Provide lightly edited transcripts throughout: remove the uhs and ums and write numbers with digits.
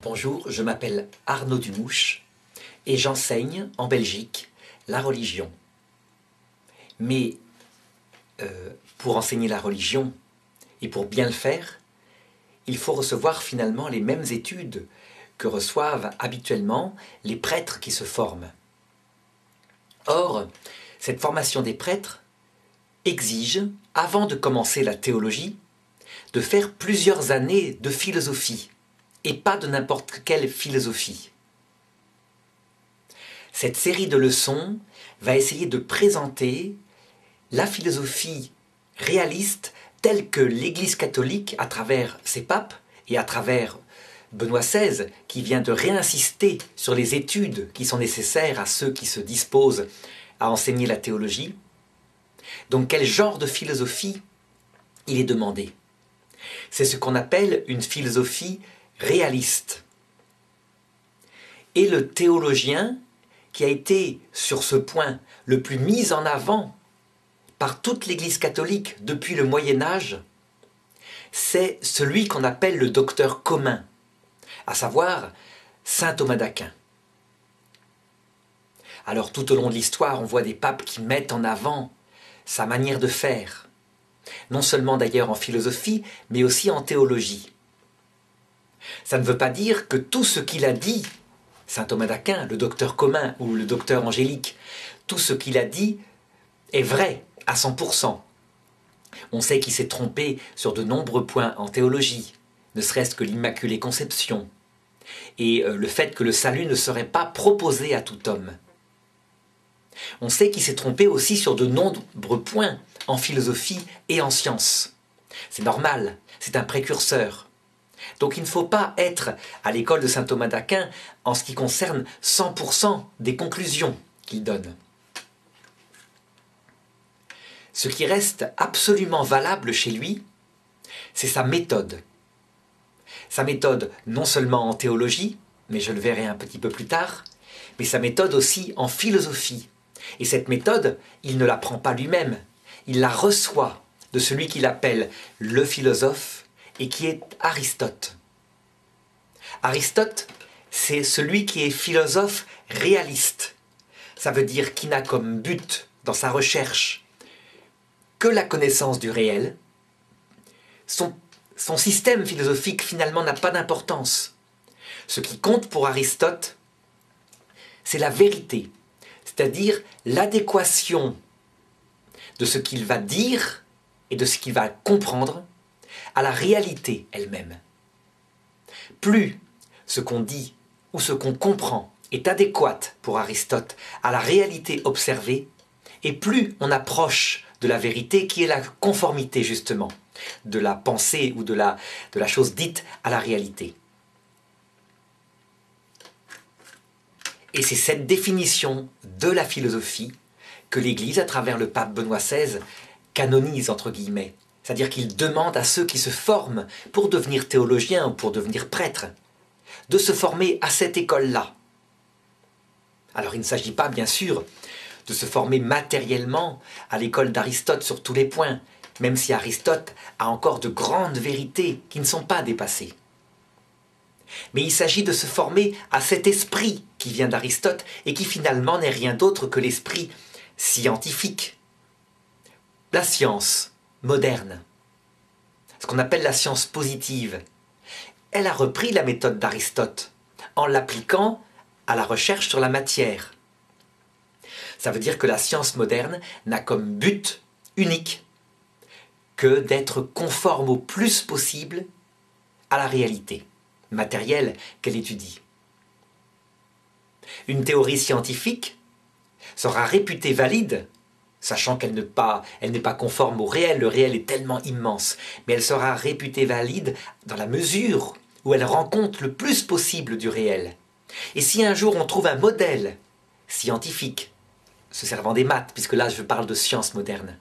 Bonjour, je m'appelle Arnaud Dumouche et j'enseigne en Belgique la religion. Mais pour enseigner la religion et pour bien le faire, il faut recevoir finalement les mêmes études que reçoivent habituellement les prêtres qui se forment. Or, cette formation des prêtres exige, avant de commencer la théologie, de faire plusieurs années de philosophie, et pas de n'importe quelle philosophie. Cette série de leçons va essayer de présenter la philosophie réaliste telle que l'Église catholique, à travers ses papes et à travers Benoît XVI, qui vient de réinsister sur les études qui sont nécessaires à ceux qui se disposent à enseigner la théologie. Donc quel genre de philosophie il est demandé? C'est ce qu'on appelle une philosophie réaliste. Et le théologien qui a été sur ce point le plus mis en avant par toute l'Église catholique depuis le Moyen-Âge, c'est celui qu'on appelle le docteur commun, à savoir saint Thomas d'Aquin. Alors tout au long de l'histoire, on voit des papes qui mettent en avant sa manière de faire, non seulement d'ailleurs en philosophie, mais aussi en théologie. Ça ne veut pas dire que tout ce qu'il a dit, saint Thomas d'Aquin, le docteur commun ou le docteur angélique, tout ce qu'il a dit est vrai à 100%. On sait qu'il s'est trompé sur de nombreux points en théologie, ne serait-ce que l'Immaculée Conception, et le fait que le salut ne serait pas proposé à tout homme. On sait qu'il s'est trompé aussi sur de nombreux points en philosophie et en sciences. C'est normal, c'est un précurseur. Donc il ne faut pas être à l'école de saint Thomas d'Aquin en ce qui concerne 100% des conclusions qu'il donne. Ce qui reste absolument valable chez lui, c'est sa méthode. Sa méthode non seulement en théologie, mais je le verrai un petit peu plus tard, mais sa méthode aussi en philosophie. Et cette méthode, il ne la prend pas lui-même, il la reçoit de celui qu'il appelle le philosophe et qui est Aristote. Aristote, c'est celui qui est philosophe réaliste. Ça veut dire qu'il n'a comme but dans sa recherche que la connaissance du réel. Son système philosophique finalement n'a pas d'importance. Ce qui compte pour Aristote, c'est la vérité, c'est-à-dire l'adéquation de ce qu'il va dire et de ce qu'il va comprendre à la réalité elle-même. Plus ce qu'on dit ou ce qu'on comprend est adéquat pour Aristote à la réalité observée, et plus on approche de la vérité qui est la conformité justement de la pensée ou de la chose dite à la réalité. Et c'est cette définition de la philosophie que l'Église, à travers le pape Benoît XVI, canonise entre guillemets. C'est-à-dire qu'il demande à ceux qui se forment pour devenir théologiens ou pour devenir prêtres, de se former à cette école-là. Alors il ne s'agit pas, bien sûr, de se former matériellement à l'école d'Aristote sur tous les points, même si Aristote a encore de grandes vérités qui ne sont pas dépassées. Mais il s'agit de se former à cet esprit qui vient d'Aristote et qui finalement n'est rien d'autre que l'esprit scientifique. La science moderne, ce qu'on appelle la science positive, elle a repris la méthode d'Aristote en l'appliquant à la recherche sur la matière. Ça veut dire que la science moderne n'a comme but unique que d'être conforme au plus possible à la réalité matérielle qu'elle étudie. Une théorie scientifique sera réputée valide, sachant qu'elle n'est pas conforme au réel, le réel est tellement immense, mais elle sera réputée valide dans la mesure où elle rend compte le plus possible du réel. Et si un jour on trouve un modèle scientifique, se servant des maths, puisque là je parle de science moderne,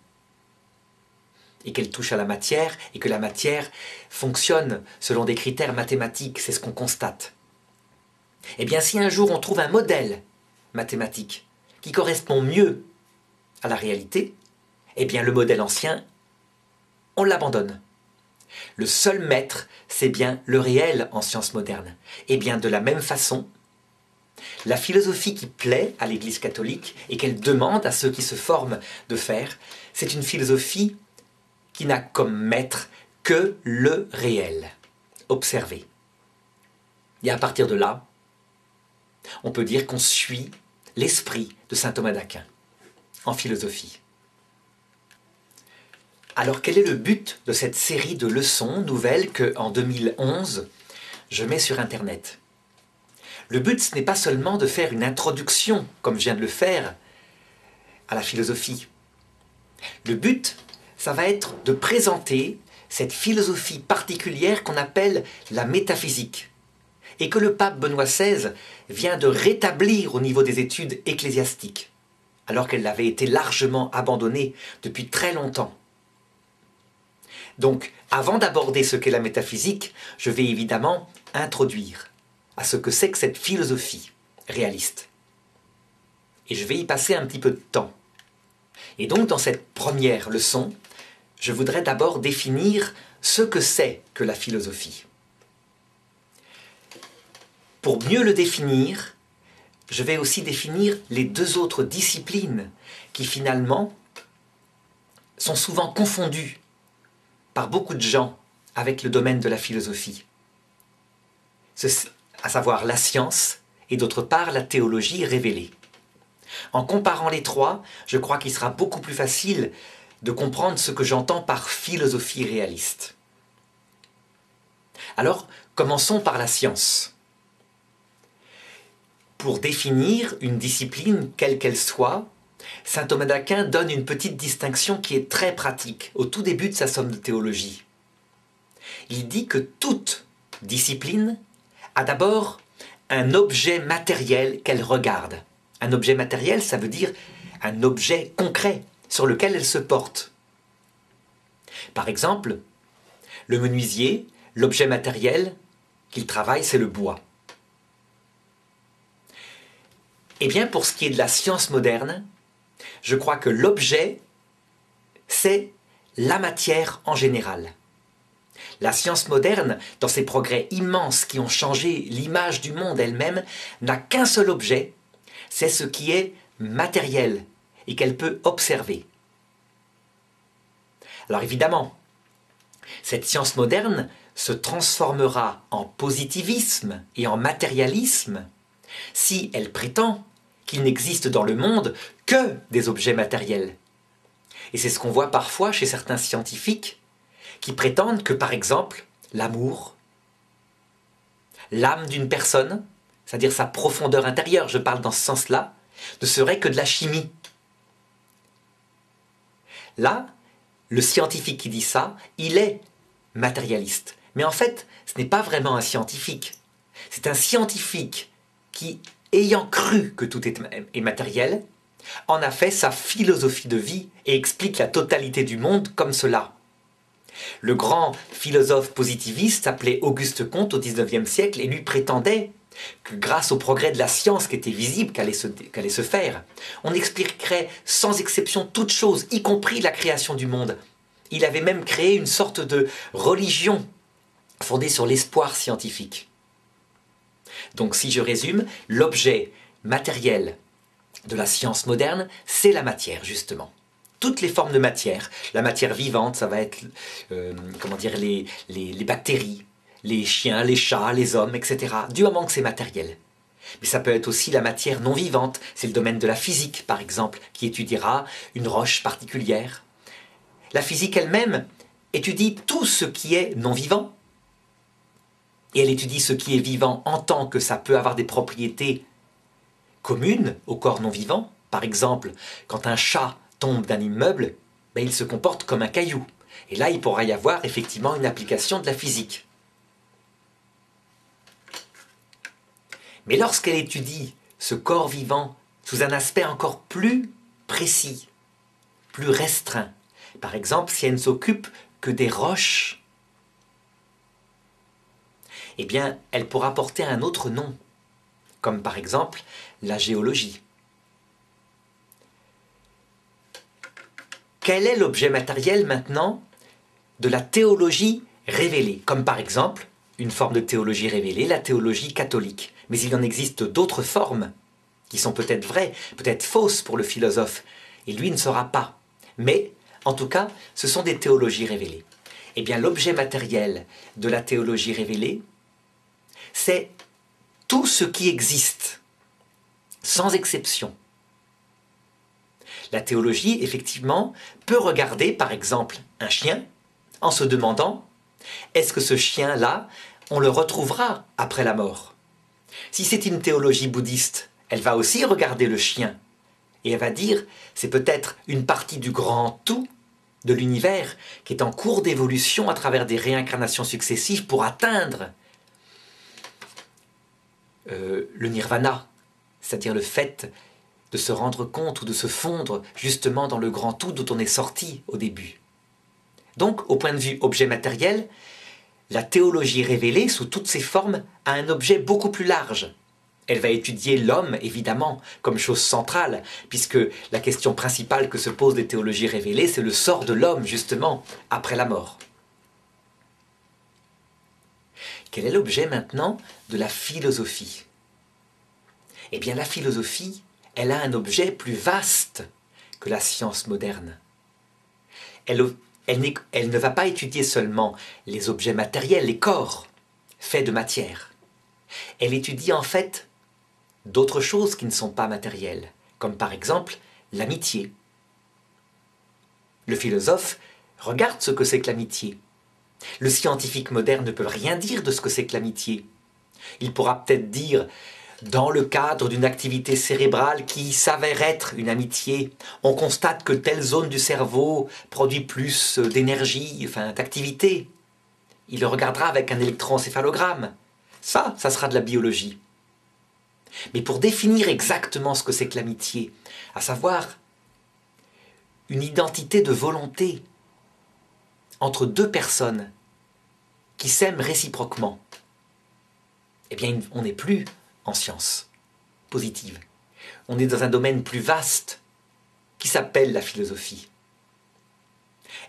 et qu'elle touche à la matière, et que la matière fonctionne selon des critères mathématiques, c'est ce qu'on constate. Eh bien si un jour on trouve un modèle mathématique qui correspond mieux à la réalité, eh bien le modèle ancien, on l'abandonne. Le seul maître, c'est bien le réel en sciences modernes. Et bien de la même façon, la philosophie qui plaît à l'Église catholique et qu'elle demande à ceux qui se forment de faire, c'est une philosophie qui n'a comme maître que le réel. Observez. Et à partir de là, on peut dire qu'on suit l'esprit de saint Thomas d'Aquin en philosophie. Alors quel est le but de cette série de leçons nouvelles que, en 2011, je mets sur Internet? Le but, ce n'est pas seulement de faire une introduction, comme je viens de le faire, à la philosophie. Le but, ça va être de présenter cette philosophie particulière qu'on appelle la métaphysique, et que le pape Benoît XVI vient de rétablir au niveau des études ecclésiastiques, alors qu'elle avait été largement abandonnée depuis très longtemps. Donc, avant d'aborder ce qu'est la métaphysique, je vais évidemment introduire à ce que c'est que cette philosophie réaliste. Et je vais y passer un petit peu de temps. Et donc, dans cette première leçon, je voudrais d'abord définir ce que c'est que la philosophie. Pour mieux le définir, je vais aussi définir les deux autres disciplines qui finalement sont souvent confondues par beaucoup de gens avec le domaine de la philosophie, à savoir la science et d'autre part la théologie révélée. En comparant les trois, je crois qu'il sera beaucoup plus facile de comprendre ce que j'entends par philosophie réaliste. Alors, commençons par la science. Pour définir une discipline, quelle qu'elle soit, saint Thomas d'Aquin donne une petite distinction qui est très pratique au tout début de sa somme de théologie. Il dit que toute discipline a d'abord un objet matériel qu'elle regarde. Un objet matériel, ça veut dire un objet concret sur lequel elle se porte. Par exemple, le menuisier, l'objet matériel qu'il travaille, c'est le bois. Eh bien, pour ce qui est de la science moderne, je crois que l'objet, c'est la matière en général. La science moderne, dans ses progrès immenses qui ont changé l'image du monde elle-même, n'a qu'un seul objet, c'est ce qui est matériel et qu'elle peut observer. Alors évidemment, cette science moderne se transformera en positivisme et en matérialisme si elle prétend qu'il n'existe dans le monde que des objets matériels. Et c'est ce qu'on voit parfois chez certains scientifiques qui prétendent que, par exemple, l'amour, l'âme d'une personne, c'est-à-dire sa profondeur intérieure, je parle dans ce sens-là, ne serait que de la chimie. Là, le scientifique qui dit ça, il est matérialiste. Mais en fait, ce n'est pas vraiment un scientifique. C'est un scientifique qui, ayant cru que tout est matériel, en a fait sa philosophie de vie et explique la totalité du monde comme cela. Le grand philosophe positiviste s'appelait Auguste Comte au XIXe siècle et lui prétendait que grâce au progrès de la science qui était visible, qu'allait se faire, on expliquerait sans exception toute chose, y compris la création du monde. Il avait même créé une sorte de religion fondée sur l'espoir scientifique. Donc si je résume, l'objet matériel de la science moderne, c'est la matière justement. Toutes les formes de matière, la matière vivante, ça va être les bactéries, les chiens, les chats, les hommes, etc. Du moment que c'est matériel. Mais ça peut être aussi la matière non vivante, c'est le domaine de la physique par exemple, qui étudiera une roche particulière. La physique elle-même étudie tout ce qui est non vivant. Et elle étudie ce qui est vivant en tant que ça peut avoir des propriétés communes au corps non vivant. Par exemple, quand un chat tombe d'un immeuble, il se comporte comme un caillou. Et là, il pourra y avoir effectivement une application de la physique. Mais lorsqu'elle étudie ce corps vivant sous un aspect encore plus précis, plus restreint, par exemple, si elle ne s'occupe que des roches, eh bien, elle pourra porter un autre nom, comme par exemple la géologie. Quel est l'objet matériel maintenant de la théologie révélée, comme par exemple une forme de théologie révélée, la théologie catholique. Mais il en existe d'autres formes qui sont peut-être vraies, peut-être fausses pour le philosophe, et lui ne saura pas. Mais, en tout cas, ce sont des théologies révélées. Eh bien, l'objet matériel de la théologie révélée, c'est tout ce qui existe, sans exception. La théologie, effectivement, peut regarder, par exemple, un chien, en se demandant, est-ce que ce chien-là, on le retrouvera après la mort? Si c'est une théologie bouddhiste, elle va aussi regarder le chien, et elle va dire, c'est peut-être une partie du grand tout de l'univers qui est en cours d'évolution à travers des réincarnations successives pour atteindre le nirvana, c'est-à-dire le fait de se rendre compte ou de se fondre justement dans le grand tout dont on est sorti au début. Donc, au point de vue objet matériel, la théologie révélée, sous toutes ses formes, a un objet beaucoup plus large. Elle va étudier l'homme, évidemment, comme chose centrale, puisque la question principale que se posent les théologies révélées, c'est le sort de l'homme, justement, après la mort. Quel est l'objet maintenant de la philosophie? Eh bien, la philosophie, elle a un objet plus vaste que la science moderne. Elle ne va pas étudier seulement les objets matériels, les corps, faits de matière. Elle étudie en fait d'autres choses qui ne sont pas matérielles, comme par exemple l'amitié. Le philosophe regarde ce que c'est que l'amitié. Le scientifique moderne ne peut rien dire de ce que c'est que l'amitié. Il pourra peut-être dire, dans le cadre d'une activité cérébrale qui s'avère être une amitié, on constate que telle zone du cerveau produit plus d'énergie, enfin d'activité. Il le regardera avec un électroencéphalogramme. Ça sera de la biologie. Mais pour définir exactement ce que c'est que l'amitié, à savoir une identité de volonté entre deux personnes qui s'aiment réciproquement, eh bien, on n'est plus en science positive. On est dans un domaine plus vaste qui s'appelle la philosophie.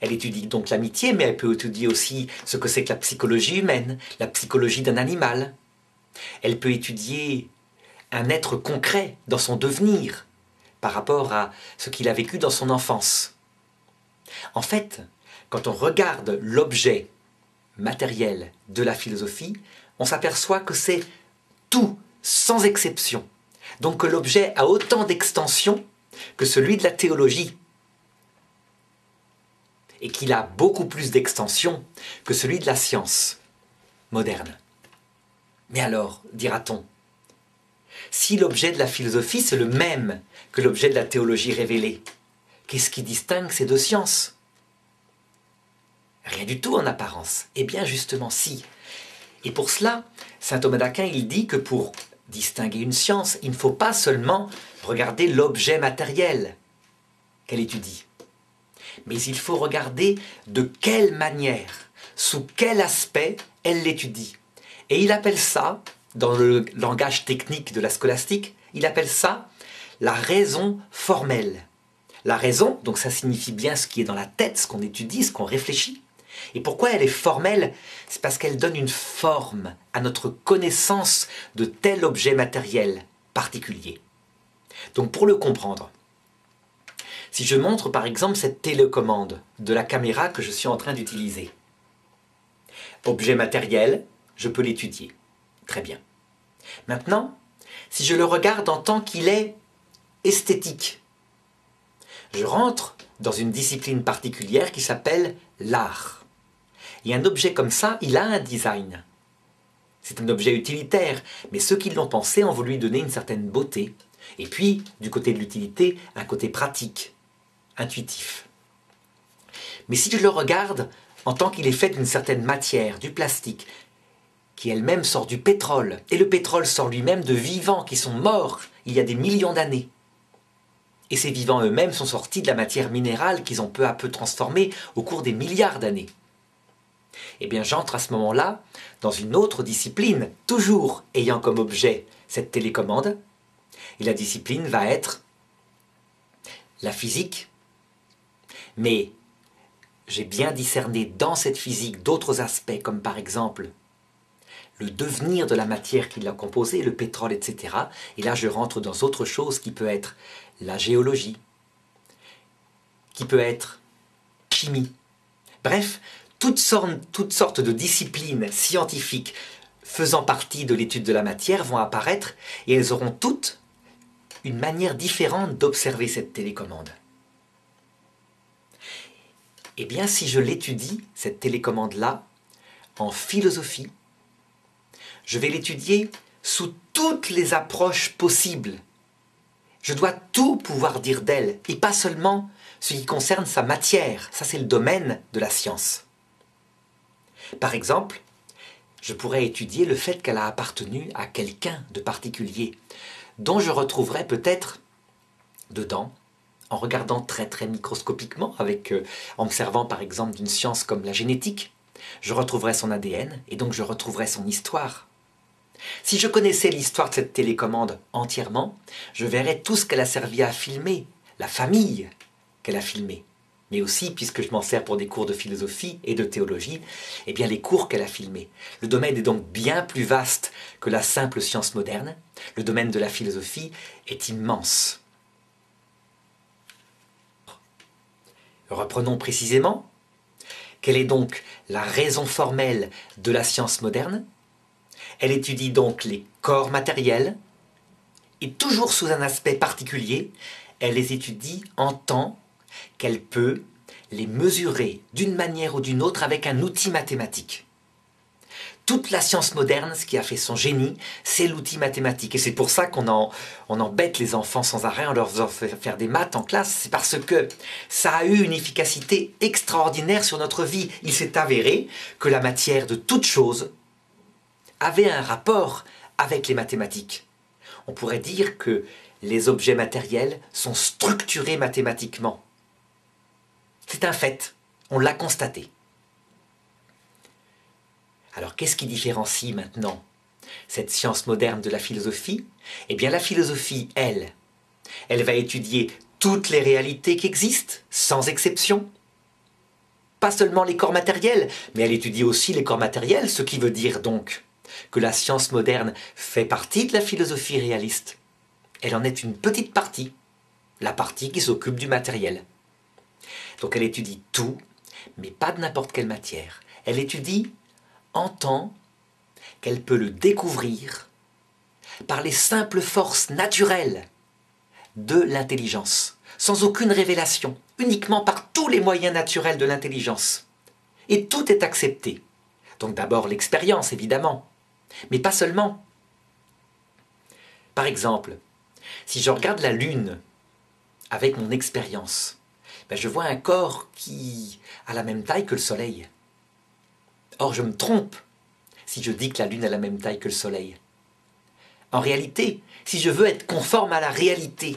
Elle étudie donc l'amitié, mais elle peut étudier aussi ce que c'est que la psychologie humaine, la psychologie d'un animal. Elle peut étudier un être concret dans son devenir par rapport à ce qu'il a vécu dans son enfance. En fait, quand on regarde l'objet matériel de la philosophie, on s'aperçoit que c'est tout, sans exception. Donc que l'objet a autant d'extension que celui de la théologie. Et qu'il a beaucoup plus d'extension que celui de la science moderne. Mais alors, dira-t-on, si l'objet de la philosophie c'est le même que l'objet de la théologie révélée, qu'est-ce qui distingue ces deux sciences? Rien du tout en apparence. Eh bien justement si. Et pour cela, saint Thomas d'Aquin, il dit que pour distinguer une science, il ne faut pas seulement regarder l'objet matériel qu'elle étudie, mais il faut regarder de quelle manière, sous quel aspect elle l'étudie. Et il appelle ça, dans le langage technique de la scolastique, il appelle ça la raison formelle. La raison, donc ça signifie bien ce qui est dans la tête, ce qu'on étudie, ce qu'on réfléchit. Et pourquoi elle est formelle? C'est parce qu'elle donne une forme à notre connaissance de tel objet matériel particulier. Donc pour le comprendre, si je montre par exemple cette télécommande de la caméra que je suis en train d'utiliser, objet matériel, je peux l'étudier. Très bien. Maintenant, si je le regarde en tant qu'il est esthétique, je rentre dans une discipline particulière qui s'appelle l'art. Et un objet comme ça, il a un design. C'est un objet utilitaire, mais ceux qui l'ont pensé ont voulu lui donner une certaine beauté. Et puis, du côté de l'utilité, un côté pratique, intuitif. Mais si je le regarde en tant qu'il est fait d'une certaine matière, du plastique, qui elle-même sort du pétrole, et le pétrole sort lui-même de vivants qui sont morts il y a des millions d'années. Et ces vivants eux-mêmes sont sortis de la matière minérale qu'ils ont peu à peu transformée au cours des milliards d'années. Eh bien, j'entre à ce moment-là dans une autre discipline, toujours ayant comme objet cette télécommande. Et la discipline va être la physique, mais j'ai bien discerné dans cette physique d'autres aspects, comme par exemple le devenir de la matière qui l'a composée, le pétrole, etc. Et là, je rentre dans autre chose qui peut être la géologie, qui peut être la chimie. Bref, toutes sortes de disciplines scientifiques faisant partie de l'étude de la matière vont apparaître et elles auront toutes une manière différente d'observer cette télécommande. Eh bien, si je l'étudie, cette télécommande-là, en philosophie, je vais l'étudier sous toutes les approches possibles. Je dois tout pouvoir dire d'elle, et pas seulement ce qui concerne sa matière. Ça, c'est le domaine de la science. Par exemple, je pourrais étudier le fait qu'elle a appartenu à quelqu'un de particulier, dont je retrouverais peut-être dedans, en regardant très très microscopiquement, en observant par exemple d'une science comme la génétique, je retrouverais son ADN, et donc je retrouverais son histoire. Si je connaissais l'histoire de cette télécommande entièrement, je verrais tout ce qu'elle a servi à filmer, la famille qu'elle a filmée. Mais aussi, puisque je m'en sers pour des cours de philosophie et de théologie, eh bien les cours qu'elle a filmés. Le domaine est donc bien plus vaste que la simple science moderne. Le domaine de la philosophie est immense. Reprenons précisément. Quelle est donc la raison formelle de la science moderne ? Elle étudie donc les corps matériels, et toujours sous un aspect particulier, elle les étudie en tant qu'elle peut les mesurer d'une manière ou d'une autre avec un outil mathématique. Toute la science moderne, ce qui a fait son génie, c'est l'outil mathématique. Et c'est pour ça qu'on embête les enfants sans arrêt en leur faisant faire des maths en classe. C'est parce que ça a eu une efficacité extraordinaire sur notre vie. Il s'est avéré que la matière de toute chose avait un rapport avec les mathématiques. On pourrait dire que les objets matériels sont structurés mathématiquement. C'est un fait, on l'a constaté. Alors qu'est-ce qui différencie maintenant cette science moderne de la philosophie ? Eh bien la philosophie, elle va étudier toutes les réalités qui existent, sans exception. Pas seulement les corps matériels, mais elle étudie aussi les corps matériels, ce qui veut dire donc que la science moderne fait partie de la philosophie réaliste. Elle en est une petite partie, la partie qui s'occupe du matériel. Donc elle étudie tout, mais pas de n'importe quelle matière. Elle étudie en tant qu'elle peut le découvrir par les simples forces naturelles de l'intelligence, sans aucune révélation, uniquement par tous les moyens naturels de l'intelligence. Et tout est accepté. Donc d'abord l'expérience, évidemment, mais pas seulement. Par exemple, si je regarde la Lune avec mon expérience, je vois un corps qui a la même taille que le Soleil. Or, je me trompe si je dis que la Lune a la même taille que le Soleil. En réalité, si je veux être conforme à la réalité,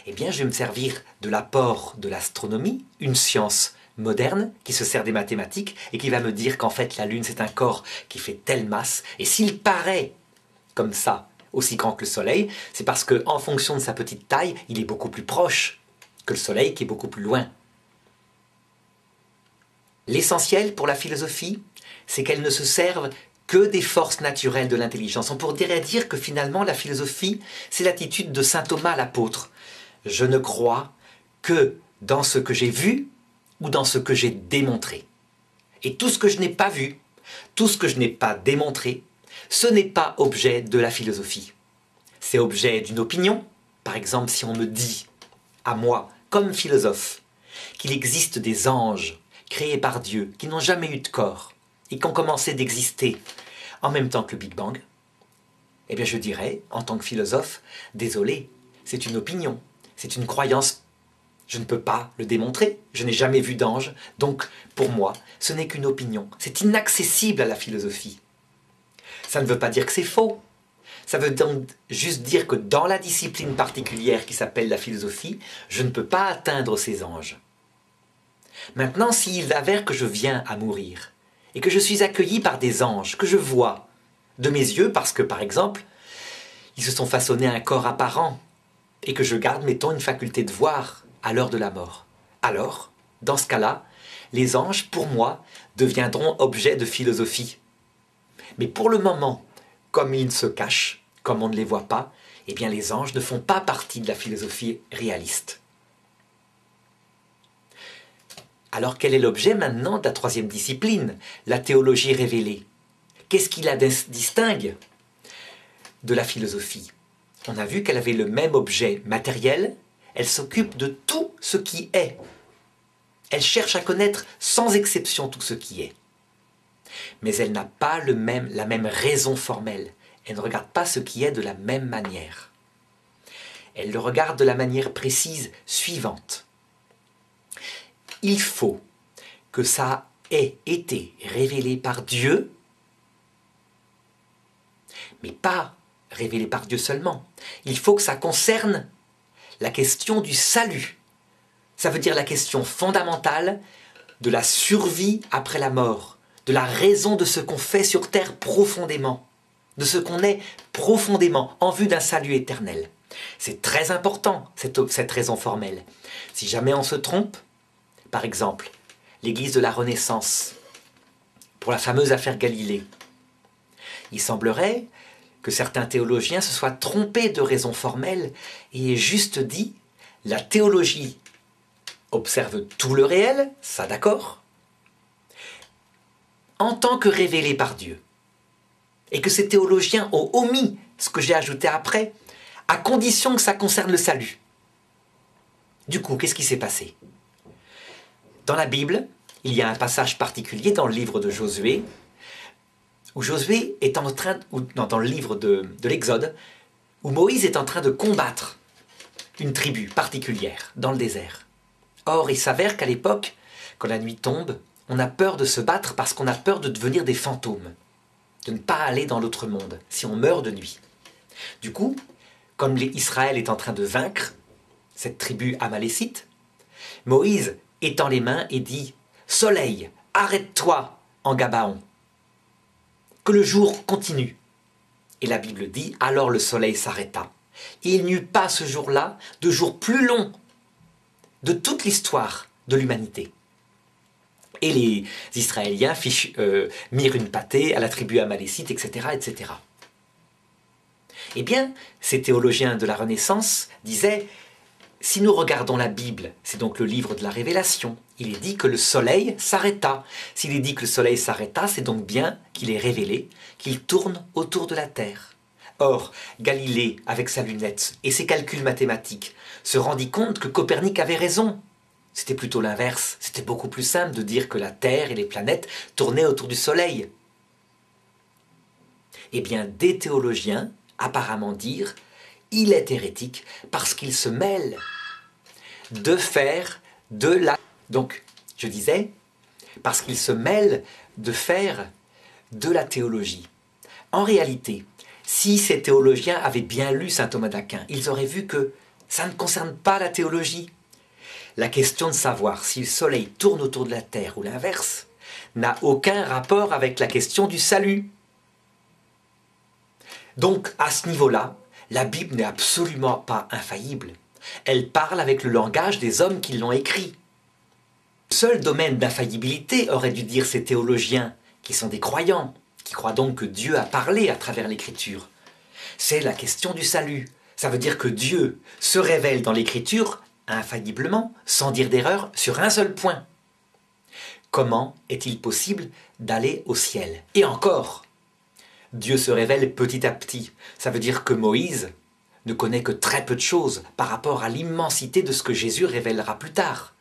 eh bien, je vais me servir de l'apport de l'astronomie, une science moderne qui se sert des mathématiques et qui va me dire qu'en fait, la Lune, c'est un corps qui fait telle masse. Et s'il paraît comme ça, aussi grand que le Soleil, c'est parce qu'en fonction de sa petite taille, il est beaucoup plus proche que le Soleil qui est beaucoup plus loin. L'essentiel pour la philosophie, c'est qu'elle ne se serve que des forces naturelles de l'intelligence. On pourrait dire que finalement la philosophie, c'est l'attitude de saint Thomas l'apôtre. Je ne crois que dans ce que j'ai vu ou dans ce que j'ai démontré. Et tout ce que je n'ai pas vu, tout ce que je n'ai pas démontré, ce n'est pas objet de la philosophie. C'est objet d'une opinion. Par exemple, si on me dit, à moi, comme philosophe, qu'il existe des anges créés par Dieu, qui n'ont jamais eu de corps, et qui ont commencé d'exister en même temps que le Big Bang, eh bien je dirais, en tant que philosophe, désolé, c'est une opinion, c'est une croyance. Je ne peux pas le démontrer, je n'ai jamais vu d'ange, donc pour moi, ce n'est qu'une opinion. C'est inaccessible à la philosophie. Ça ne veut pas dire que c'est faux. Ça veut donc juste dire que dans la discipline particulière qui s'appelle la philosophie, je ne peux pas atteindre ces anges. Maintenant, s'il s'avère que je viens à mourir, et que je suis accueilli par des anges, que je vois de mes yeux, parce que, par exemple, ils se sont façonnés un corps apparent, et que je garde, mettons, une faculté de voir à l'heure de la mort, alors, Dans ce cas-là, les anges, pour moi, deviendront objets de philosophie. Mais pour le moment, comme ils se cachent, comme on ne les voit pas, eh bien les anges ne font pas partie de la philosophie réaliste. Alors quel est l'objet maintenant de la troisième discipline, la théologie révélée? Qu'est-ce qui la distingue de la philosophie? On a vu qu'elle avait le même objet matériel, elle s'occupe de tout ce qui est. Elle cherche à connaître sans exception tout ce qui est. Mais elle n'a pas la même raison formelle. Elle ne regarde pas ce qui est de la même manière. Elle le regarde de la manière précise suivante. Il faut que ça ait été révélé par Dieu, mais pas révélé par Dieu seulement. Il faut que ça concerne la question du salut. Ça veut dire la question fondamentale de la survie après la mort, de la raison de ce qu'on fait sur terre profondément, de ce qu'on est profondément en vue d'un salut éternel. C'est très important, cette raison formelle. Si jamais on se trompe, par exemple, l'Église de la Renaissance, pour la fameuse affaire Galilée, il semblerait que certains théologiens se soient trompés de raison formelle et aient juste dit « la théologie observe tout le réel, ça d'accord, en tant que révélé par Dieu. » Et que ces théologiens ont omis ce que j'ai ajouté après, à condition que ça concerne le salut. Du coup, qu'est-ce qui s'est passé? Dans la Bible, il y a un passage particulier dans le livre de Josué, où Josué est en train, dans le livre de l'Exode, où Moïse est en train de combattre une tribu particulière dans le désert. Or, il s'avère qu'à l'époque, quand la nuit tombe, on a peur de se battre parce qu'on a peur de devenir des fantômes, de ne pas aller dans l'autre monde, si on meurt de nuit. Du coup, comme Israël est en train de vaincre cette tribu amalécite, Moïse étend les mains et dit « Soleil, arrête-toi en Gabaon, que le jour continue. » Et la Bible dit « Alors le soleil s'arrêta. Et il n'y eut pas ce jour-là de jour plus long de toute l'histoire de l'humanité. » Et les Israéliens mirent une pâtée à la tribu amalécite, etc., etc. Eh bien, ces théologiens de la Renaissance disaient « Si nous regardons la Bible, c'est donc le livre de la Révélation, il est dit que le soleil s'arrêta. S'il est dit que le soleil s'arrêta, c'est donc bien qu'il est révélé, qu'il tourne autour de la Terre. » Or, Galilée, avec sa lunette et ses calculs mathématiques, se rendit compte que Copernic avait raison. C'était plutôt l'inverse. C'était beaucoup plus simple de dire que la Terre et les planètes tournaient autour du Soleil. Eh bien, des théologiens apparemment dirent « il est hérétique parce qu'il se mêle de faire de la... » Donc, je disais, parce qu'il se mêle de faire de la théologie. En réalité, si ces théologiens avaient bien lu saint Thomas d'Aquin, ils auraient vu que ça ne concerne pas la théologie. La question de savoir si le soleil tourne autour de la Terre ou l'inverse n'a aucun rapport avec la question du salut. Donc, à ce niveau-là, la Bible n'est absolument pas infaillible. Elle parle avec le langage des hommes qui l'ont écrit. Le seul domaine d'infaillibilité, auraient dû dire ces théologiens, qui sont des croyants, qui croient donc que Dieu a parlé à travers l'Écriture, c'est la question du salut. Ça veut dire que Dieu se révèle dans l'Écriture infailliblement, sans dire d'erreur, sur un seul point. Comment est-il possible d'aller au ciel? Et encore, Dieu se révèle petit à petit. Ça veut dire que Moïse ne connaît que très peu de choses par rapport à l'immensité de ce que Jésus révélera plus tard.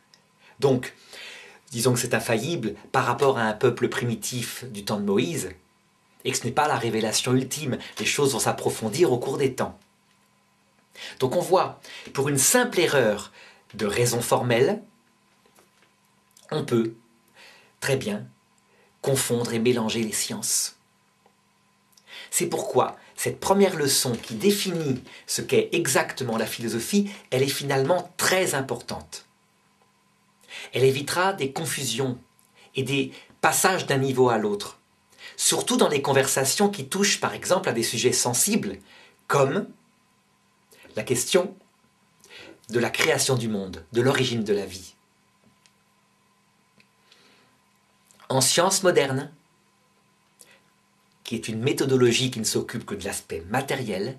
Donc, disons que c'est infaillible par rapport à un peuple primitif du temps de Moïse, et que ce n'est pas la révélation ultime. Les choses vont s'approfondir au cours des temps. Donc on voit, pour une simple erreur de raison formelle, on peut très bien confondre et mélanger les sciences. C'est pourquoi cette première leçon qui définit ce qu'est exactement la philosophie, elle est finalement très importante. Elle évitera des confusions et des passages d'un niveau à l'autre, surtout dans les conversations qui touchent par exemple à des sujets sensibles, comme la question de la création du monde, de l'origine de la vie. En sciences modernes, qui est une méthodologie qui ne s'occupe que de l'aspect matériel,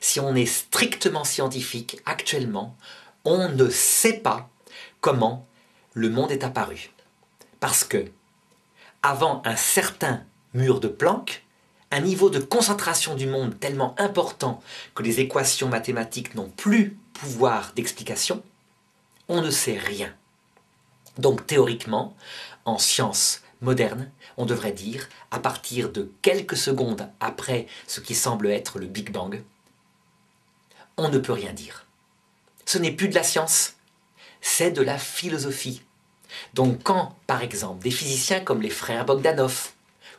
si on est strictement scientifique, actuellement, on ne sait pas comment le monde est apparu. Parce que, avant un certain mur de Planck, un niveau de concentration du monde tellement important que les équations mathématiques n'ont plus pouvoir d'explication, on ne sait rien. Donc théoriquement, en sciences modernes, on devrait dire, à partir de quelques secondes après ce qui semble être le Big Bang, on ne peut rien dire. Ce n'est plus de la science, c'est de la philosophie. Donc quand, par exemple, des physiciens comme les frères Bogdanov,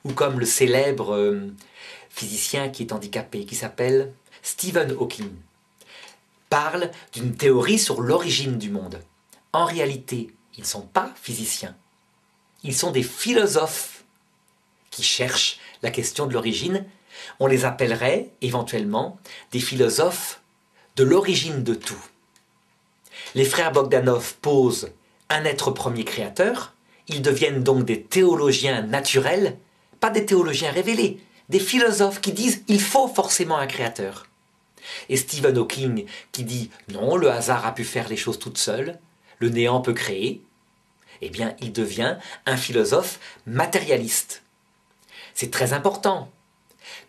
ou comme le célèbre physicien qui est handicapé, qui s'appelle Stephen Hawking, parlent d'une théorie sur l'origine du monde, en réalité, ils ne sont pas physiciens. Ils sont des philosophes qui cherchent la question de l'origine. On les appellerait éventuellement des philosophes de l'origine de tout. Les frères Bogdanov posent un être premier créateur. Ils deviennent donc des théologiens naturels, pas des théologiens révélés, des philosophes qui disent il faut forcément un créateur. Et Stephen Hawking qui dit non, le hasard a pu faire les choses toutes seules, le néant peut créer, eh bien il devient un philosophe matérialiste. C'est très important.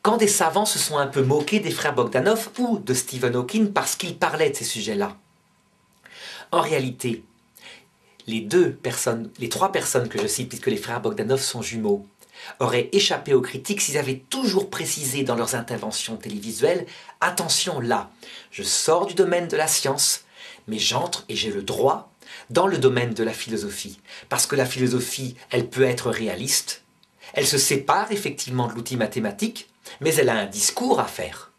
Quand des savants se sont un peu moqués des frères Bogdanov ou de Stephen Hawking parce qu'ils parlaient de ces sujets-là, en réalité, les trois personnes que je cite, puisque les frères Bogdanov sont jumeaux, auraient échappé aux critiques s'ils avaient toujours précisé dans leurs interventions télévisuelles « Attention là, je sors du domaine de la science, mais j'entre et j'ai le droit dans le domaine de la philosophie. Parce que la philosophie, elle peut être réaliste, elle se sépare effectivement de l'outil mathématique, mais elle a un discours à faire.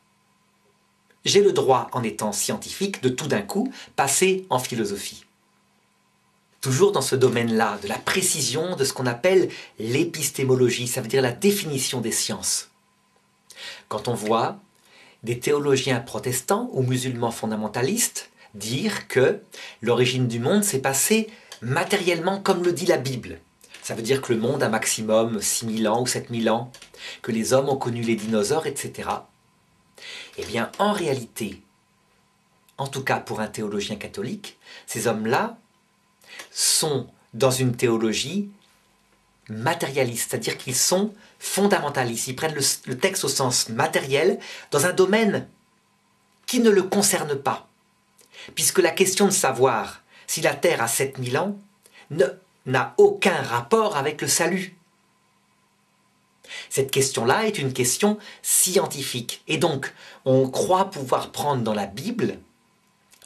J'ai le droit, en étant scientifique, de tout d'un coup passer en philosophie. » Toujours dans ce domaine-là, de la précision de ce qu'on appelle l'épistémologie, ça veut dire la définition des sciences. Quand on voit des théologiens protestants ou musulmans fondamentalistes dire que l'origine du monde s'est passée matériellement comme le dit la Bible, ça veut dire que le monde a maximum 6000 ans ou 7000 ans, que les hommes ont connu les dinosaures, etc. Eh bien, en réalité, en tout cas pour un théologien catholique, ces hommes-là sont dans une théologie matérialiste, c'est-à-dire qu'ils sont fondamentalistes. Ils prennent le texte au sens matériel dans un domaine qui ne le concerne pas. Puisque la question de savoir si la Terre a 7000 ans n'a aucun rapport avec le salut. Cette question-là est une question scientifique. Et donc, on croit pouvoir prendre dans la Bible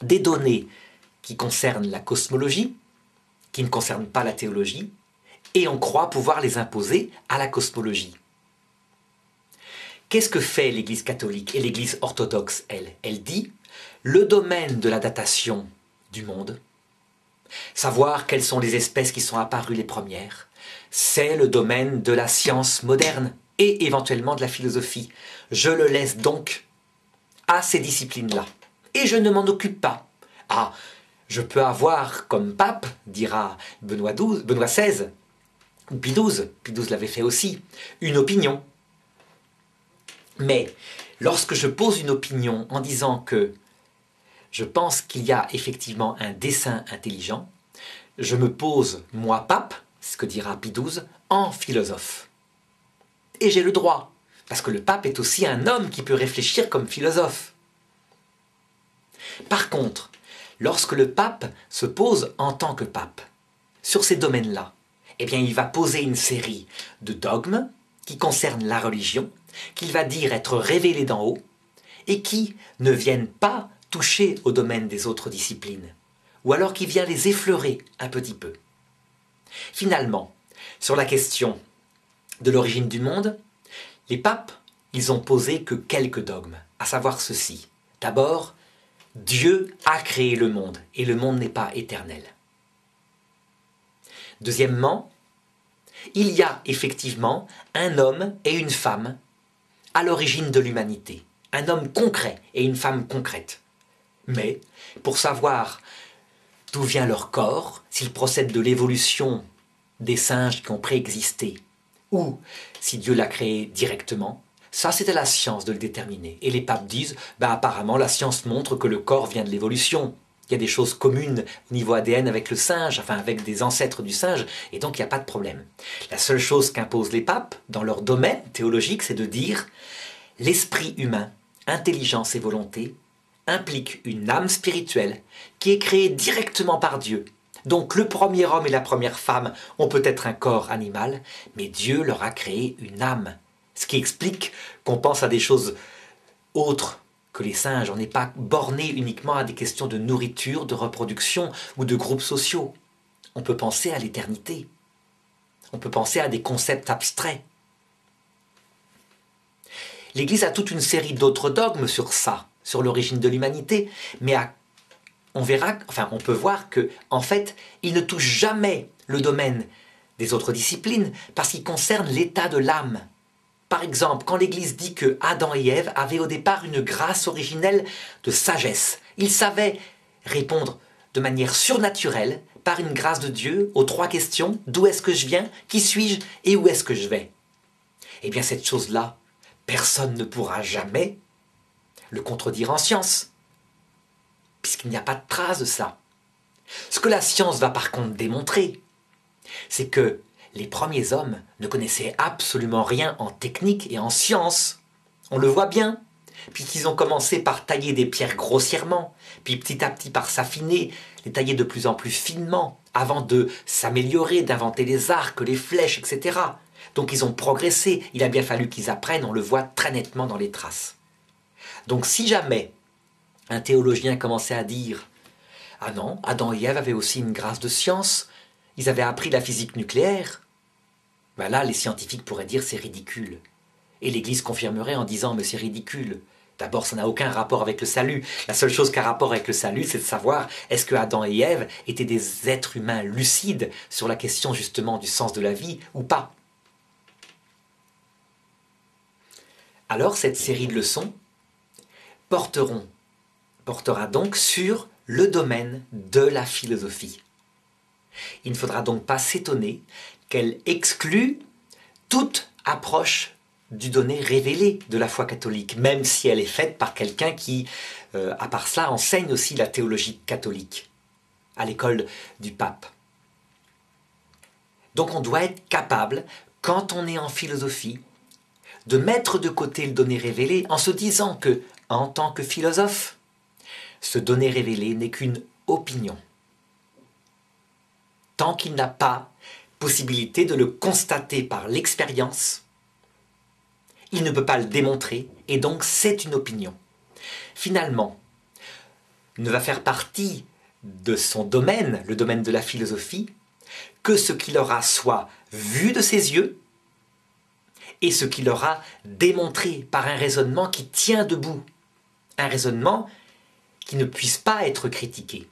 des données qui concernent la cosmologie, qui ne concernent pas la théologie, et on croit pouvoir les imposer à la cosmologie. Qu'est-ce que fait l'Église catholique et l'Église orthodoxe, elle? Elle dit, le domaine de la datation du monde, savoir quelles sont les espèces qui sont apparues les premières, c'est le domaine de la science moderne et éventuellement de la philosophie. Je le laisse donc à ces disciplines-là. Et je ne m'en occupe pas. Ah, je peux avoir comme pape, dira Benoît XVI, ou Pie XII l'avait fait aussi, une opinion. Mais lorsque je pose une opinion en disant que je pense qu'il y a effectivement un dessein intelligent, je me pose, moi pape, ce que dira Pie XII, en philosophe. Et j'ai le droit, parce que le pape est aussi un homme qui peut réfléchir comme philosophe. Par contre, lorsque le pape se pose en tant que pape sur ces domaines-là, eh bien il va poser une série de dogmes qui concernent la religion, qu'il va dire être révélés d'en haut, et qui ne viennent pas toucher au domaine des autres disciplines, ou alors qui vient les effleurer un petit peu. Finalement, sur la question de l'origine du monde, les papes, ils ont posé que quelques dogmes, à savoir ceci. D'abord, Dieu a créé le monde, et le monde n'est pas éternel. Deuxièmement, il y a effectivement un homme et une femme à l'origine de l'humanité. Un homme concret et une femme concrète. Mais, pour savoir d'où vient leur corps, s'ils procèdent de l'évolution des singes qui ont préexisté, ou si Dieu l'a créé directement, ça c'est à la science de le déterminer. Et les papes disent, apparemment la science montre que le corps vient de l'évolution. Il y a des choses communes au niveau ADN avec le singe, enfin avec des ancêtres du singe, et donc il n'y a pas de problème. La seule chose qu'imposent les papes, dans leur domaine théologique, c'est de dire l'esprit humain, intelligence et volonté, implique une âme spirituelle qui est créée directement par Dieu. Donc le premier homme et la première femme ont peut-être un corps animal, mais Dieu leur a créé une âme. Ce qui explique qu'on pense à des choses autres que les singes. On n'est pas borné uniquement à des questions de nourriture, de reproduction ou de groupes sociaux. On peut penser à l'éternité. On peut penser à des concepts abstraits. L'Église a toute une série d'autres dogmes sur ça, sur l'origine de l'humanité, mais on peut voir que, en fait, il ne touche jamais le domaine des autres disciplines parce qu'il concerne l'état de l'âme. Par exemple, quand l'Église dit que Adam et Ève avaient au départ une grâce originelle de sagesse, ils savaient répondre de manière surnaturelle, par une grâce de Dieu, aux 3 questions: d'où est-ce que je viens, qui suis-je et où est-ce que je vais? Eh bien, cette chose-là, personne ne pourra jamais le contredire en science, puisqu'il n'y a pas de trace de ça. Ce que la science va par contre démontrer, c'est que les premiers hommes ne connaissaient absolument rien en technique et en science. On le voit bien, puisqu'ils ont commencé par tailler des pierres grossièrement, puis petit à petit par s'affiner, les tailler de plus en plus finement, avant de s'améliorer, d'inventer les arcs, les flèches, etc. Donc ils ont progressé, il a bien fallu qu'ils apprennent, on le voit très nettement dans les traces. Donc si jamais un théologien commençait à dire « Ah non, Adam et Ève avaient aussi une grâce de science, ils avaient appris la physique nucléaire », là les scientifiques pourraient dire « c'est ridicule ». Et l'Église confirmerait en disant « mais c'est ridicule ». D'abord, ça n'a aucun rapport avec le salut. La seule chose qui a rapport avec le salut, c'est de savoir est-ce que Adam et Ève étaient des êtres humains lucides sur la question justement du sens de la vie ou pas. Alors cette série de leçons portera donc sur le domaine de la philosophie. Il ne faudra donc pas s'étonner qu'elle exclue toute approche du donné révélé de la foi catholique, même si elle est faite par quelqu'un qui, à part cela, enseigne aussi la théologie catholique à l'école du pape. Donc on doit être capable, quand on est en philosophie, de mettre de côté le donné révélé en se disant que, en tant que philosophe, ce donné révélé n'est qu'une opinion. Tant qu'il n'a pas possibilité de le constater par l'expérience, il ne peut pas le démontrer, et donc c'est une opinion. Finalement, ne va faire partie de son domaine, le domaine de la philosophie, que ce qu'il aura soit vu de ses yeux, et ce qu'il aura démontré par un raisonnement qui tient debout, un raisonnement qui ne puisse pas être critiqué.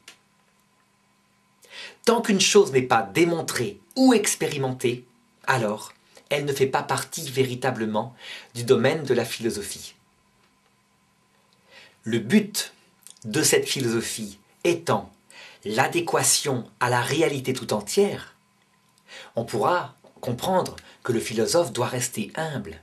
Tant qu'une chose n'est pas démontrée ou expérimentée, alors elle ne fait pas partie véritablement du domaine de la philosophie. Le but de cette philosophie étant l'adéquation à la réalité tout entière, on pourra comprendre que le philosophe doit rester humble.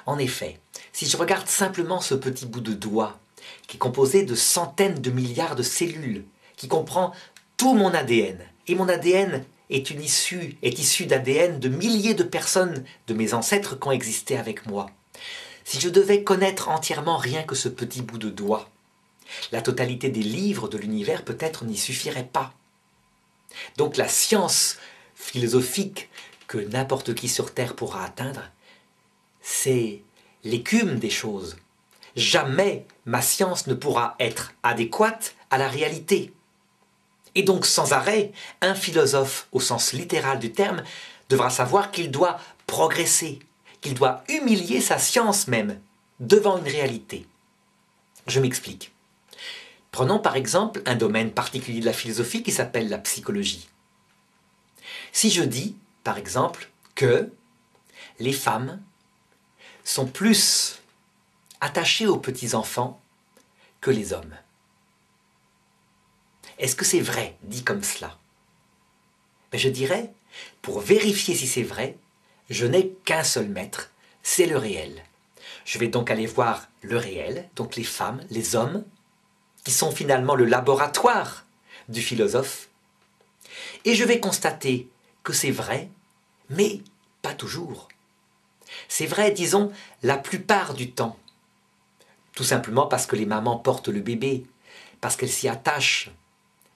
En effet, si je regarde simplement ce petit bout de doigt, qui est composé de centaines de milliards de cellules, qui comprend tout mon ADN, et mon ADN est issu d'ADN de milliers de personnes, de mes ancêtres qui ont existé avec moi. Si je devais connaître entièrement rien que ce petit bout de doigt, la totalité des livres de l'univers peut-être n'y suffirait pas. Donc la science philosophique que n'importe qui sur Terre pourra atteindre, c'est l'écume des choses. Jamais ma science ne pourra être adéquate à la réalité. Et donc sans arrêt, un philosophe au sens littéral du terme devra savoir qu'il doit progresser, qu'il doit humilier sa science même devant une réalité. Je m'explique. Prenons par exemple un domaine particulier de la philosophie qui s'appelle la psychologie. Si je dis, par exemple, que les femmes sont plus attachées aux petits-enfants que les hommes, est-ce que c'est vrai, dit comme cela? Je dirais pour vérifier si c'est vrai, je n'ai qu'un seul maître, c'est le réel. Je vais donc aller voir le réel, donc les femmes, les hommes, qui sont finalement le laboratoire du philosophe, et je vais constater que c'est vrai, mais pas toujours. C'est vrai, disons, la plupart du temps. Tout simplement parce que les mamans portent le bébé, parce qu'elles s'y attachent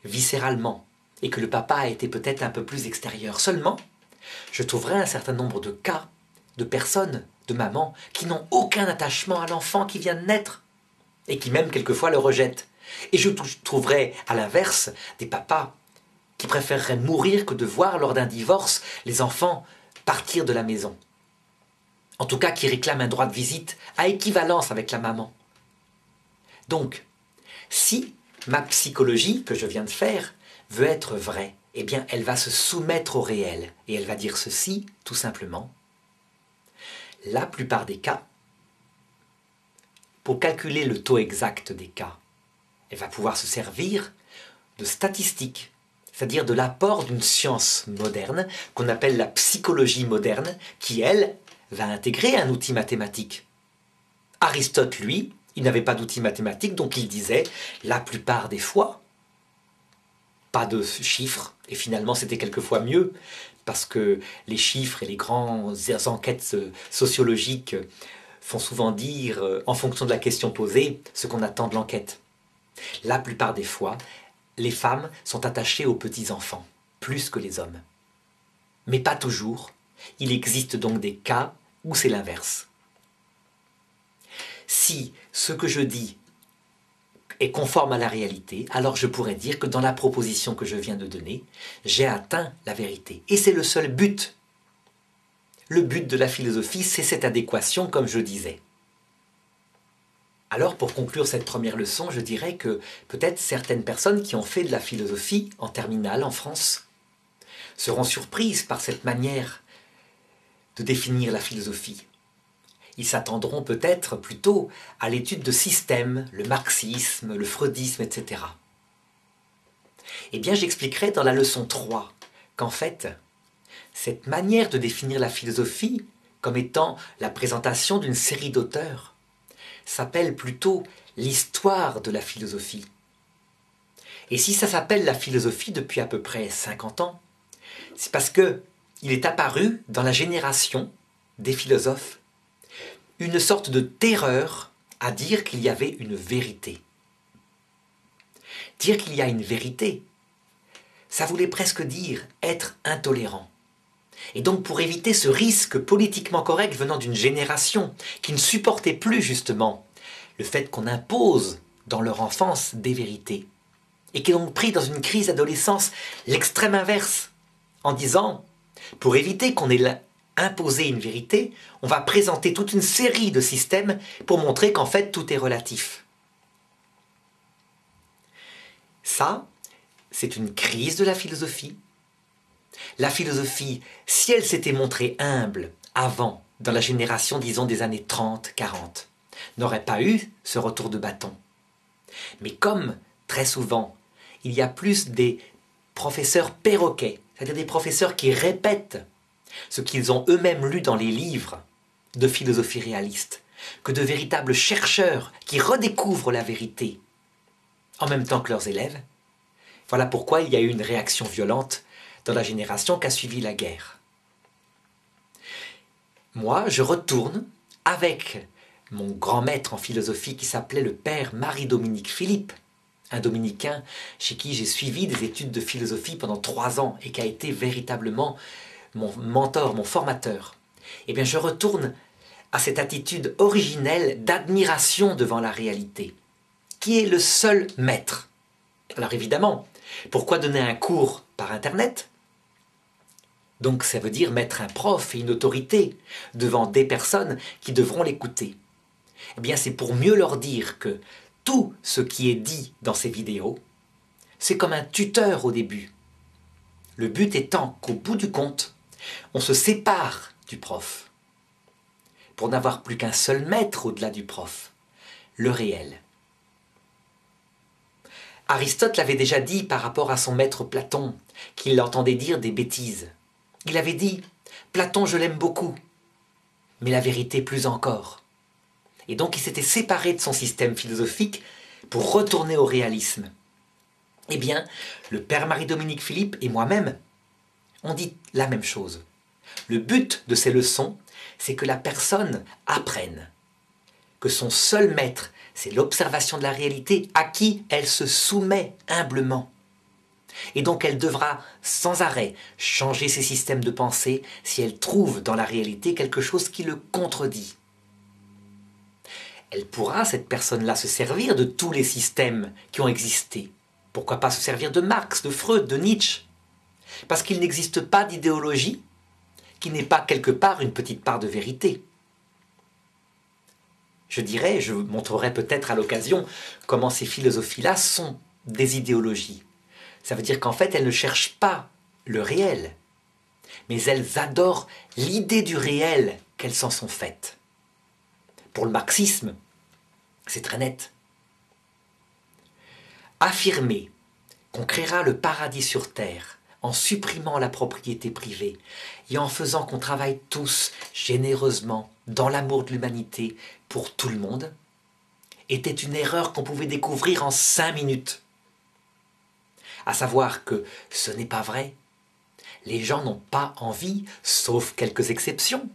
viscéralement, et que le papa a été peut-être un peu plus extérieur. Seulement, je trouverai un certain nombre de cas, de personnes, de mamans, qui n'ont aucun attachement à l'enfant qui vient de naître, et qui même quelquefois le rejettent. Et je trouverai, à l'inverse, des papas qui préféreraient mourir que de voir, lors d'un divorce, les enfants partir de la maison. En tout cas, qui réclament un droit de visite à équivalence avec la maman. Donc, si ma psychologie que je viens de faire veut être vraie, eh bien, elle va se soumettre au réel. Et elle va dire ceci, tout simplement. La plupart des cas, pour calculer le taux exact des cas, elle va pouvoir se servir de statistiques, c'est-à-dire de l'apport d'une science moderne, qu'on appelle la psychologie moderne, qui, elle, va intégrer un outil mathématique. Aristote, lui, il n'avait pas d'outil mathématique, donc il disait, la plupart des fois, pas de chiffres, et finalement c'était quelquefois mieux, parce que les chiffres et les grandes enquêtes sociologiques font souvent dire, en fonction de la question posée, ce qu'on attend de l'enquête. La plupart des fois, les femmes sont attachées aux petits-enfants, plus que les hommes. Mais pas toujours. Il existe donc des cas où c'est l'inverse. Si ce que je dis est conforme à la réalité, alors je pourrais dire que dans la proposition que je viens de donner, j'ai atteint la vérité. Et c'est le seul but. Le but de la philosophie, c'est cette adéquation, comme je disais. Alors, pour conclure cette première leçon, je dirais que peut-être certaines personnes qui ont fait de la philosophie en terminale en France seront surprises par cette manière de définir la philosophie. Ils s'attendront peut-être plutôt à l'étude de systèmes, le marxisme, le freudisme, etc. Eh bien, j'expliquerai dans la leçon 3 qu'en fait, cette manière de définir la philosophie comme étant la présentation d'une série d'auteurs s'appelle plutôt l'histoire de la philosophie. Et si ça s'appelle la philosophie depuis à peu près 50 ans, c'est parce que il est apparu dans la génération des philosophes une sorte de terreur à dire qu'il y avait une vérité. Dire qu'il y a une vérité, ça voulait presque dire être intolérant. Et donc pour éviter ce risque politiquement correct venant d'une génération qui ne supportait plus justement le fait qu'on impose dans leur enfance des vérités, et qui ont pris dans une crise d'adolescence l'extrême inverse, en disant, pour éviter qu'on ait imposé une vérité, on va présenter toute une série de systèmes pour montrer qu'en fait tout est relatif. Ça, c'est une crise de la philosophie. La philosophie, si elle s'était montrée humble avant, dans la génération, disons, des années 30, 40, n'aurait pas eu ce retour de bâton. Mais comme, très souvent, il y a plus des professeurs perroquets, c'est-à-dire des professeurs qui répètent ce qu'ils ont eux-mêmes lu dans les livres de philosophie réaliste, que de véritables chercheurs qui redécouvrent la vérité en même temps que leurs élèves. Voilà pourquoi il y a eu une réaction violente dans la génération qui a suivi la guerre. Moi, je retourne avec mon grand maître en philosophie qui s'appelait le père Marie-Dominique Philippe, un dominicain chez qui j'ai suivi des études de philosophie pendant 3 ans et qui a été véritablement mon mentor, mon formateur. Eh bien, je retourne à cette attitude originelle d'admiration devant la réalité, qui est le seul maître. Alors évidemment, pourquoi donner un cours par Internet ? Donc ça veut dire mettre un prof et une autorité devant des personnes qui devront l'écouter. Eh bien, c'est pour mieux leur dire que tout ce qui est dit dans ces vidéos, c'est comme un tuteur au début. Le but étant qu'au bout du compte, on se sépare du prof, pour n'avoir plus qu'un seul maître au-delà du prof, le réel. Aristote l'avait déjà dit par rapport à son maître Platon, qu'il l'entendait dire des bêtises. Il avait dit « Platon, je l'aime beaucoup, mais la vérité plus encore ». Et donc il s'était séparé de son système philosophique pour retourner au réalisme. Eh bien, le père Marie-Dominique Philippe et moi-même, on dit la même chose. Le but de ces leçons, c'est que la personne apprenne que son seul maître, c'est l'observation de la réalité à qui elle se soumet humblement. Et donc elle devra sans arrêt changer ses systèmes de pensée si elle trouve dans la réalité quelque chose qui le contredit. Elle pourra, cette personne-là, se servir de tous les systèmes qui ont existé. Pourquoi pas se servir de Marx, de Freud, de Nietzsche? Parce qu'il n'existe pas d'idéologie qui n'ait pas quelque part une petite part de vérité. Je montrerai peut-être à l'occasion comment ces philosophies-là sont des idéologies. Ça veut dire qu'en fait, elles ne cherchent pas le réel, mais elles adorent l'idée du réel qu'elles s'en sont faites. Pour le marxisme, c'est très net. Affirmer qu'on créera le paradis sur terre en supprimant la propriété privée et en faisant qu'on travaille tous généreusement dans l'amour de l'humanité pour tout le monde, était une erreur qu'on pouvait découvrir en 5 minutes. À savoir que ce n'est pas vrai. Les gens n'ont pas envie, sauf quelques exceptions,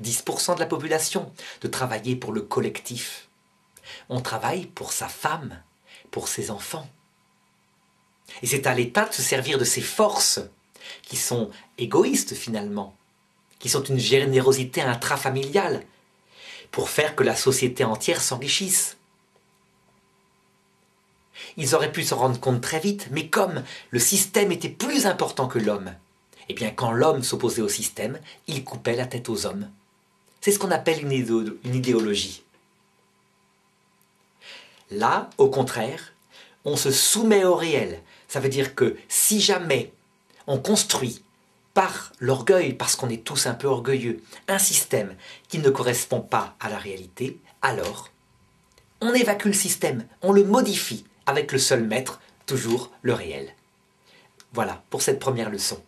10% de la population, de travailler pour le collectif. On travaille pour sa femme, pour ses enfants. Et c'est à l'État de se servir de ces forces qui sont égoïstes finalement, qui sont une générosité intrafamiliale, pour faire que la société entière s'enrichisse. Ils auraient pu s'en rendre compte très vite, mais comme le système était plus important que l'homme, eh bien quand l'homme s'opposait au système, il coupait la tête aux hommes. C'est ce qu'on appelle une idéologie. Là, au contraire, on se soumet au réel. Ça veut dire que si jamais on construit par l'orgueil, parce qu'on est tous un peu orgueilleux, un système qui ne correspond pas à la réalité, alors on évacue le système, on le modifie avec le seul maître, toujours le réel. Voilà pour cette première leçon.